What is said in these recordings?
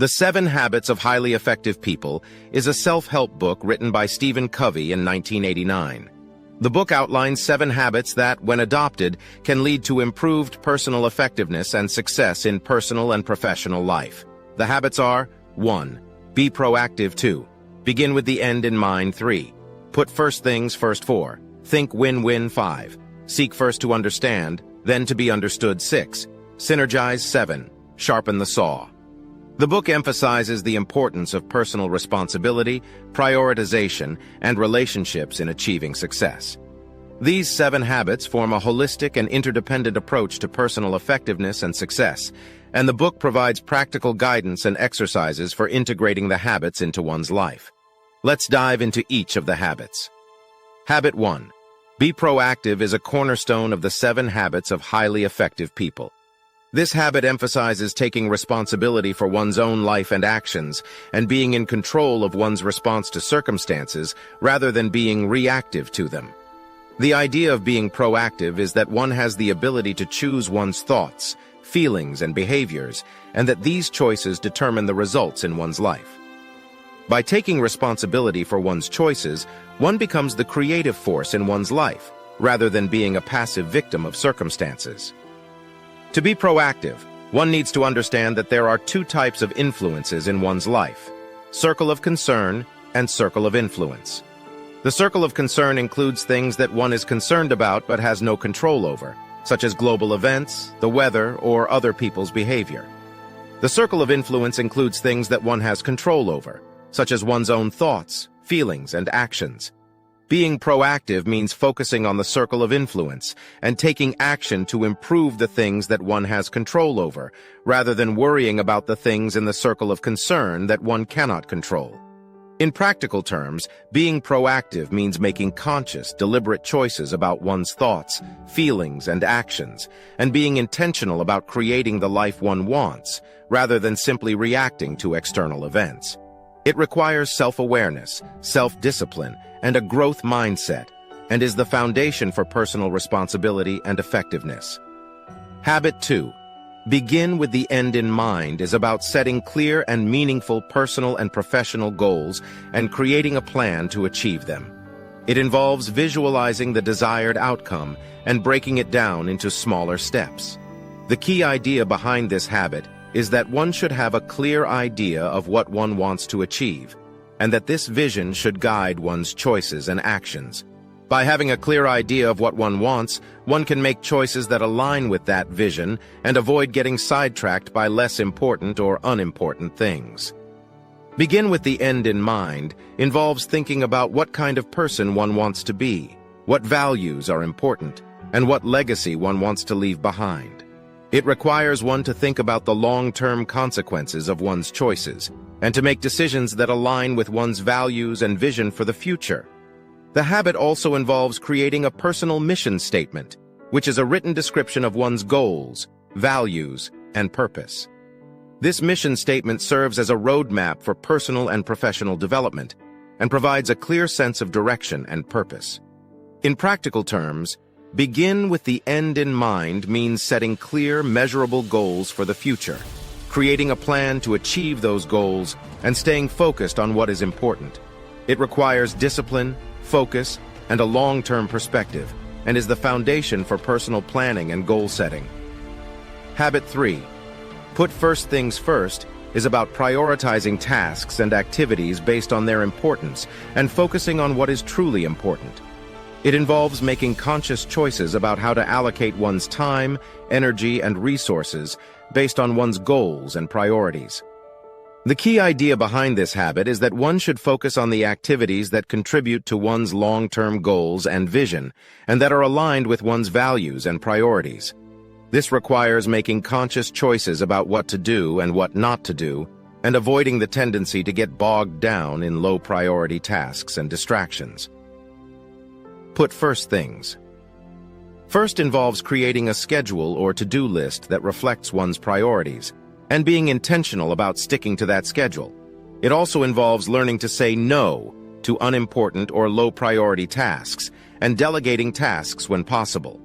The 7 Habits of Highly Effective People is a self-help book written by Steven Covey in 1989. The book outlines 7 habits that, when adopted, can lead to improved personal effectiveness and success in personal and professional life. The habits are: 1. Be proactive. 2. Begin with the end in mind. 3. Put first things first. 4. Think win-win. 5. Seek first to understand, then to be understood. 6. Synergize. 7. Sharpen the Saw. The book emphasizes the importance of personal responsibility, prioritization, and relationships in achieving success. These 7 habits form a holistic and interdependent approach to personal effectiveness and success, and the book provides practical guidance and exercises for integrating the habits into one's life. Let's dive into each of the habits. Habit 1. Be proactive is a cornerstone of the 7 habits of highly effective people. This habit emphasizes taking responsibility for one's own life and actions and being in control of one's response to circumstances rather than being reactive to them. The idea of being proactive is that one has the ability to choose one's thoughts, feelings, and behaviors, and that these choices determine the results in one's life. By taking responsibility for one's choices, one becomes the creative force in one's life, rather than being a passive victim of circumstances. To be proactive, one needs to understand that there are 2 types of influences in one's life: circle of concern and circle of influence. The circle of concern includes things that one is concerned about but has no control over, such as global events, the weather, or other people's behavior. The circle of influence includes things that one has control over, such as one's own thoughts, feelings, and actions. Being proactive means focusing on the circle of influence and taking action to improve the things that one has control over, rather than worrying about the things in the circle of concern that one cannot control. In practical terms, being proactive means making conscious, deliberate choices about one's thoughts, feelings, and actions, and being intentional about creating the life one wants, rather than simply reacting to external events. It requires self-awareness, self-discipline, and a growth mindset, and is the foundation for personal responsibility and effectiveness. Habit 2. Begin with the end in mind is about setting clear and meaningful personal and professional goals and creating a plan to achieve them. It involves visualizing the desired outcome and breaking it down into smaller steps. The key idea behind this habit is that one should have a clear idea of what one wants to achieve, and that this vision should guide one's choices and actions. By having a clear idea of what one wants, one can make choices that align with that vision and avoid getting sidetracked by less important or unimportant things. Begin with the end in mind involves thinking about what kind of person one wants to be, what values are important, and what legacy one wants to leave behind. It requires one to think about the long-term consequences of one's choices and to make decisions that align with one's values and vision for the future. The habit also involves creating a personal mission statement, which is a written description of one's goals, values, and purpose. This mission statement serves as a roadmap for personal and professional development and provides a clear sense of direction and purpose. In practical terms, begin with the end in mind means setting clear, measurable goals for the future, creating a plan to achieve those goals, and staying focused on what is important. It requires discipline, focus, and a long-term perspective, and is the foundation for personal planning and goal setting. Habit 3. Put first things first is about prioritizing tasks and activities based on their importance and focusing on what is truly important. It involves making conscious choices about how to allocate one's time, energy, and resources based on one's goals and priorities. The key idea behind this habit is that one should focus on the activities that contribute to one's long-term goals and vision, and that are aligned with one's values and priorities. This requires making conscious choices about what to do and what not to do, and avoiding the tendency to get bogged down in low-priority tasks and distractions. Put first things. First involves creating a schedule or to-do list that reflects one's priorities, and being intentional about sticking to that schedule. It also involves learning to say no to unimportant or low-priority tasks and delegating tasks when possible.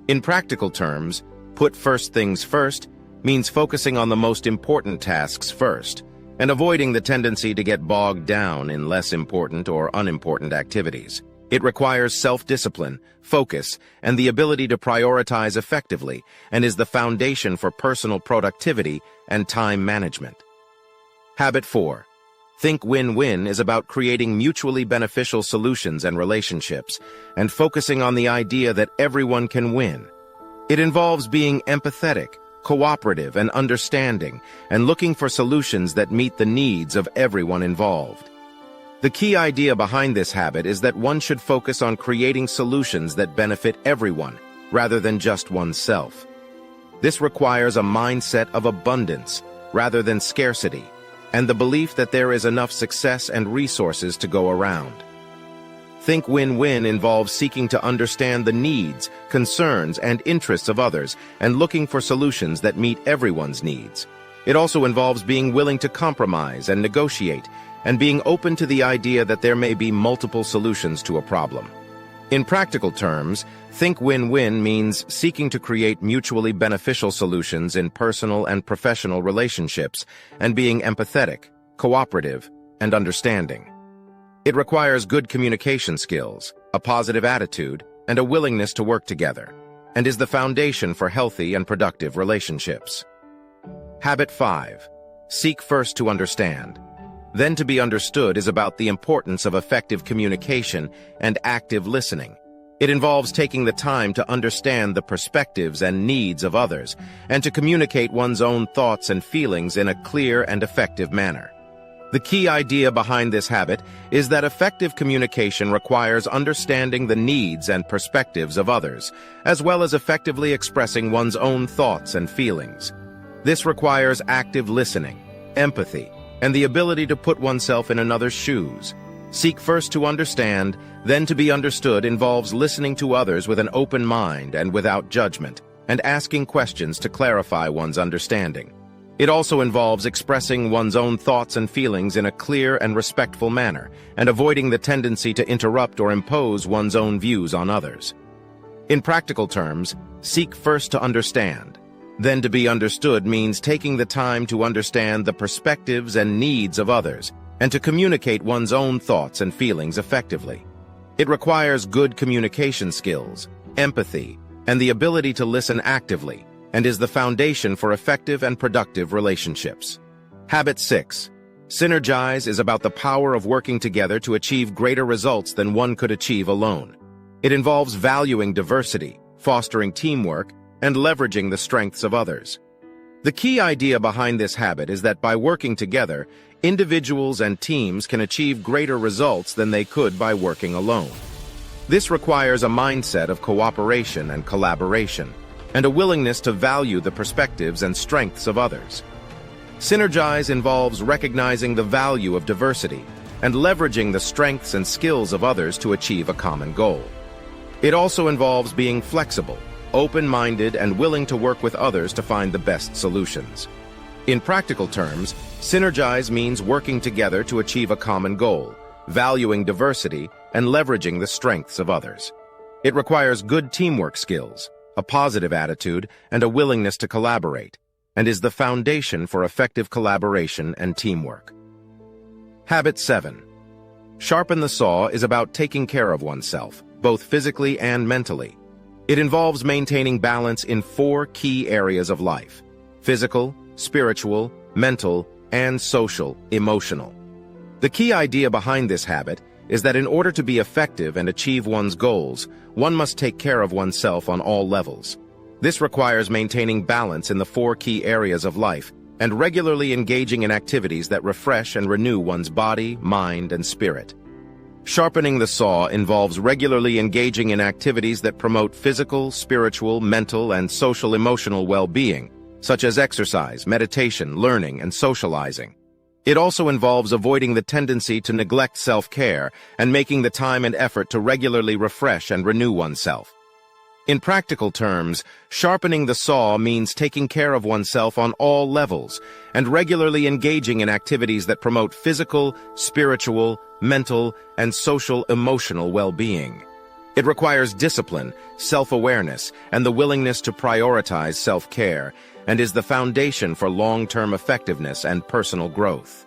In practical terms, put first things first means focusing on the most important tasks first, and avoiding the tendency to get bogged down in less important or unimportant activities. It requires self-discipline, focus, and the ability to prioritize effectively, and is the foundation for personal productivity and time management. Habit 4. Think win-win is about creating mutually beneficial solutions and relationships, and focusing on the idea that everyone can win. It involves being empathetic, cooperative, and understanding, and looking for solutions that meet the needs of everyone involved. The key idea behind this habit is that one should focus on creating solutions that benefit everyone, rather than just oneself. This requires a mindset of abundance, rather than scarcity, and the belief that there is enough success and resources to go around. Think win-win involves seeking to understand the needs, concerns, and interests of others, and looking for solutions that meet everyone's needs. It also involves being willing to compromise and negotiate, and being open to the idea that there may be multiple solutions to a problem. In practical terms, think win-win means seeking to create mutually beneficial solutions in personal and professional relationships, and being empathetic, cooperative, and understanding. It requires good communication skills, a positive attitude, and a willingness to work together, and is the foundation for healthy and productive relationships. Habit 5. Seek first to understand. Then to be understood is about the importance of effective communication and active listening. It involves taking the time to understand the perspectives and needs of others, and to communicate one's own thoughts and feelings in a clear and effective manner. The key idea behind this habit is that effective communication requires understanding the needs and perspectives of others, as well as effectively expressing one's own thoughts and feelings. This requires active listening, empathy, and the ability to put oneself in another's shoes. Seek first to understand, then to be understood involves listening to others with an open mind and without judgment, and asking questions to clarify one's understanding. It also involves expressing one's own thoughts and feelings in a clear and respectful manner, and avoiding the tendency to interrupt or impose one's own views on others. In practical terms, seek first to understand. Then to be understood means taking the time to understand the perspectives and needs of others, and to communicate one's own thoughts and feelings effectively. It requires good communication skills, empathy, and the ability to listen actively, and is the foundation for effective and productive relationships. Habit 6. Synergize is about the power of working together to achieve greater results than one could achieve alone. It involves valuing diversity, fostering teamwork, and leveraging the strengths of others. The key idea behind this habit is that by working together, individuals and teams can achieve greater results than they could by working alone. This requires a mindset of cooperation and collaboration, and a willingness to value the perspectives and strengths of others. Synergize involves recognizing the value of diversity and leveraging the strengths and skills of others to achieve a common goal. It also involves being flexible, open-minded, and willing to work with others to find the best solutions. In practical terms, synergize means working together to achieve a common goal, valuing diversity, and leveraging the strengths of others. It requires good teamwork skills, a positive attitude, and a willingness to collaborate, and is the foundation for effective collaboration and teamwork. Habit 7. Sharpen the Saw is about taking care of oneself, both physically and mentally. It involves maintaining balance in 4 key areas of life: physical, spiritual, mental, and social, emotional. The key idea behind this habit is that in order to be effective and achieve one's goals, one must take care of oneself on all levels. This requires maintaining balance in the 4 key areas of life and regularly engaging in activities that refresh and renew one's body, mind, and spirit. Sharpening the saw involves regularly engaging in activities that promote physical, spiritual, mental, and social emotional well-being, such as exercise, meditation, learning, and socializing. It also involves avoiding the tendency to neglect self-care and making the time and effort to regularly refresh and renew oneself. In practical terms, sharpening the saw means taking care of oneself on all levels and regularly engaging in activities that promote physical, spiritual, mental, and social emotional well-being. It requires discipline, self-awareness, and the willingness to prioritize self-care, and is the foundation for long-term effectiveness and personal growth.